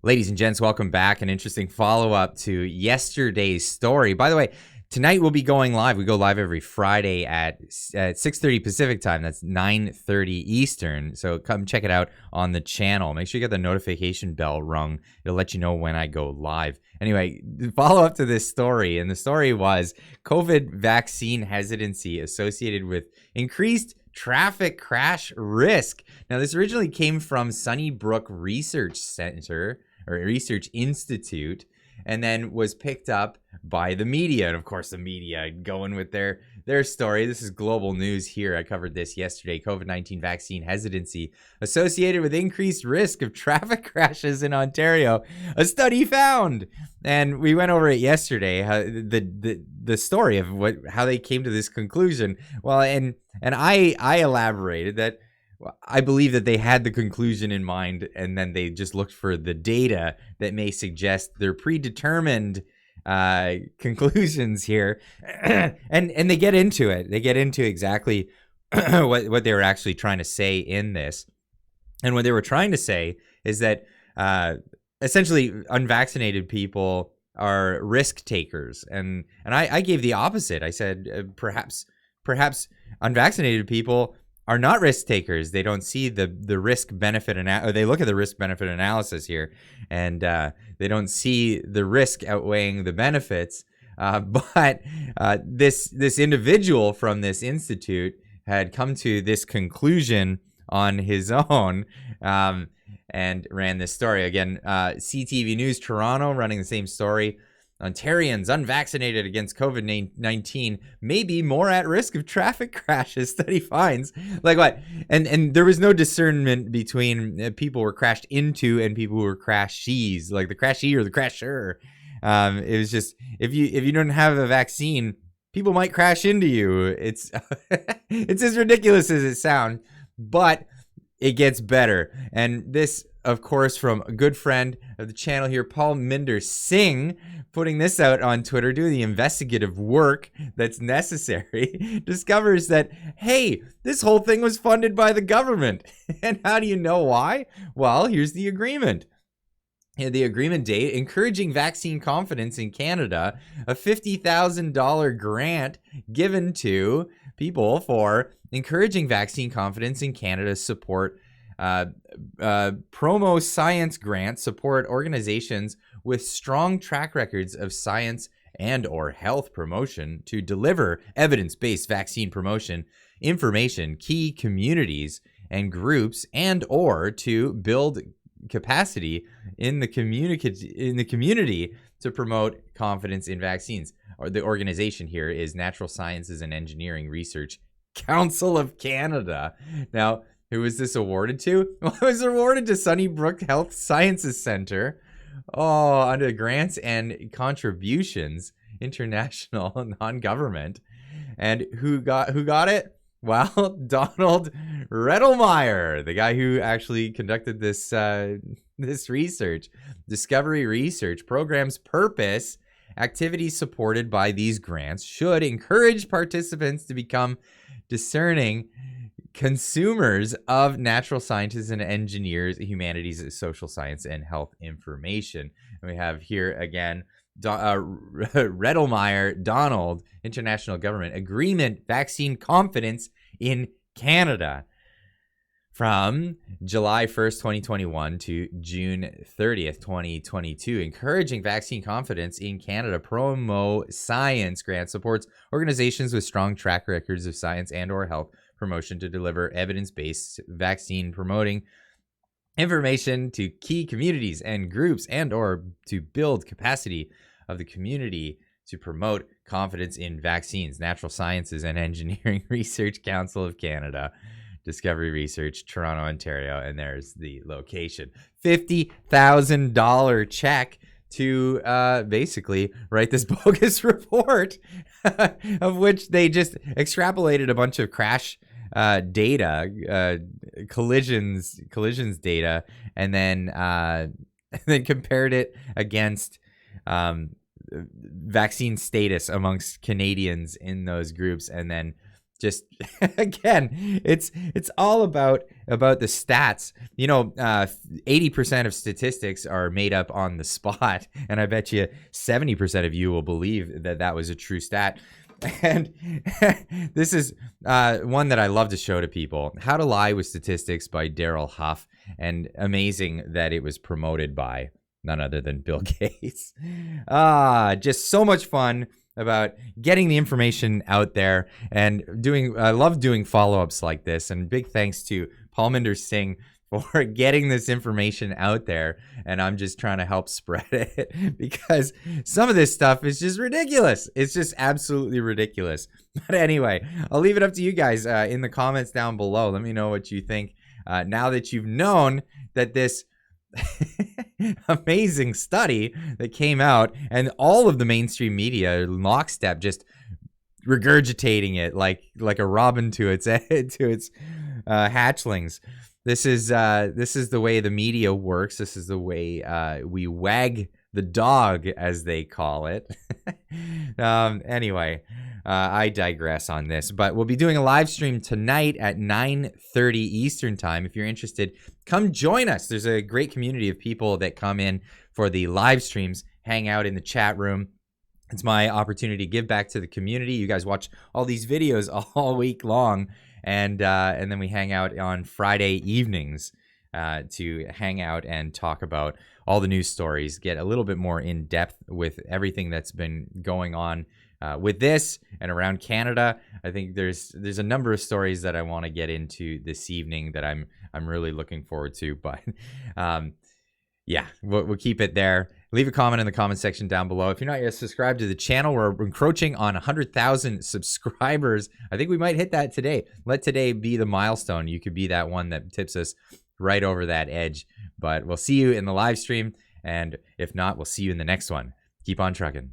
Ladies and gents, welcome back. An interesting follow-up to yesterday's story. By the way, tonight we'll be going live. We go live every Friday at 6:30 Pacific time. That's 9:30 Eastern. So come check it out on the channel. Make sure you get the notification bell rung. It'll let you know when I go live. Anyway, follow up to this story. And the story was COVID vaccine hesitancy associated with increased traffic crash risk. Now, this originally came from Sunnybrook Research Center or Research Institute, and then was picked up by the media. And of course, the media going with their story. This is global news here. I covered this yesterday. COVID-19 vaccine hesitancy associated with increased risk of traffic crashes in Ontario. A study found. And we went over it yesterday, the story of how they came to this conclusion. Well, and I elaborated that I believe that they had the conclusion in mind, and then they just looked for the data that may suggest their predetermined conclusions here, and they get into it. They get into exactly what they were actually trying to say in this, and what they were trying to say is that essentially unvaccinated people are risk takers, and I gave the opposite. I said perhaps unvaccinated people are not risk takers. They don't see the risk benefit or they look at the risk benefit analysis here, and they don't see the risk outweighing the benefits. But this individual from this institute had come to this conclusion on his own, and ran this story again. CTV News Toronto running the same story. Ontarians unvaccinated against COVID-19 may be more at risk of traffic crashes, study finds. Like what? And there was no discernment between people who were crashed into and people who were crashees, like the crashee or the crasher. It was just, if you don't have a vaccine, people might crash into you. It's it's as ridiculous as it sounds, but it gets better. And this, of course, from a good friend of the channel here, Palminder Singh, putting this out on Twitter, doing the investigative work that's necessary, discovers that, hey, this whole thing was funded by the government. And how do you know why? Well, here's the agreement. The agreement date, encouraging vaccine confidence in Canada, a $50,000 grant given to people for encouraging vaccine confidence in Canada, support promo science grants, support organizations with strong track records of science and or health promotion to deliver evidence-based vaccine promotion information, key communities and groups, and or to build capacity in the community to promote confidence in vaccines. Or the organization here is Natural Sciences and Engineering Research Council of Canada. Now, who was this awarded to? Well, it was awarded to Sunnybrook Health Sciences Center. Oh, under grants and contributions, international, non-government. And who got it? Well, Donald Rettelmeyer, the guy who actually conducted this this research. Discovery Research Program's purpose, activities supported by these grants should encourage participants to become discerning consumers of natural sciences and engineers, humanities, social science, and health information. And we have here again, Rettelmeyer, Donald, International Government Agreement, Vaccine Confidence in Canada. From July 1st, 2021 to June 30th, 2022, encouraging vaccine confidence in Canada. Promo Science grant supports organizations with strong track records of science and or health promotion to deliver evidence-based vaccine promoting information to key communities and groups and or to build capacity of the community to promote confidence in vaccines. Natural Sciences and Engineering Research Council of Canada. Discovery Research, Toronto, Ontario, and there's the location. $50,000 check to basically write this bogus report, of which they just extrapolated a bunch of crash data, collisions data, and then compared it against vaccine status amongst Canadians in those groups, and then just again, it's all about the stats. 80% of statistics are made up on the spot, and I bet you 70% of you will believe that was a true stat. And this is one that I love to show to people: How to Lie with Statistics by Daryl Huff. And amazing that it was promoted by none other than Bill Gates. Just so much fun about getting the information out there and I love doing follow-ups like this. And big thanks to Palminder Singh for getting this information out there. And I'm just trying to help spread it because some of this stuff is just ridiculous. It's just absolutely ridiculous. But anyway, I'll leave it up to you guys in the comments down below. Let me know what you think now that you've known that this amazing study that came out and all of the mainstream media lockstep just regurgitating it like a robin to its hatchlings. This is the way the media works. This is the way we wag the dog, as they call it. Anyway, I digress on this, but we'll be doing a live stream tonight at 9:30 Eastern time. If you're interested, come join us. There's a great community of people that come in for the live streams, hang out in the chat room. It's my opportunity to give back to the community. You guys watch all these videos all week long, and then we hang out on Friday evenings to hang out and talk about all the news stories, get a little bit more in depth with everything that's been going on with this and around Canada. I think there's a number of stories that I want to get into this evening that I'm really looking forward to. But yeah, we'll keep it there. Leave a comment in the comment section down below. If you're not yet subscribed to the channel, we're encroaching on 100,000 subscribers. I think we might hit that today. Let today be the milestone. You could be that one that tips us right over that edge. But we'll see you in the live stream. And if not, we'll see you in the next one. Keep on trucking.